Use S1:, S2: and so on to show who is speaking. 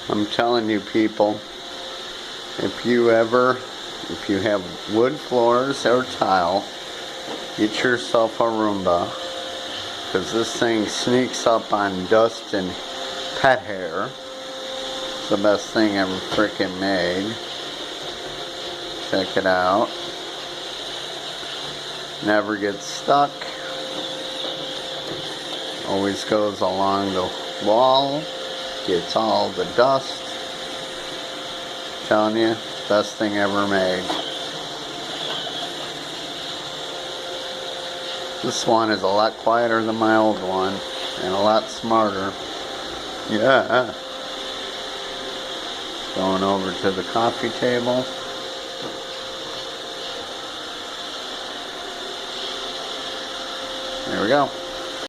S1: I'm telling you people, if you have wood floors or tile, get yourself a Roomba, because this thing sneaks up on dust and pet hair. It's the best thing ever freaking made. Check it out. Never gets stuck. Always goes along the wall. Gets all the dust. Telling you, best thing ever made. This one is a lot quieter than my old one, and a lot smarter. Yeah. Going over to the coffee table. There we go.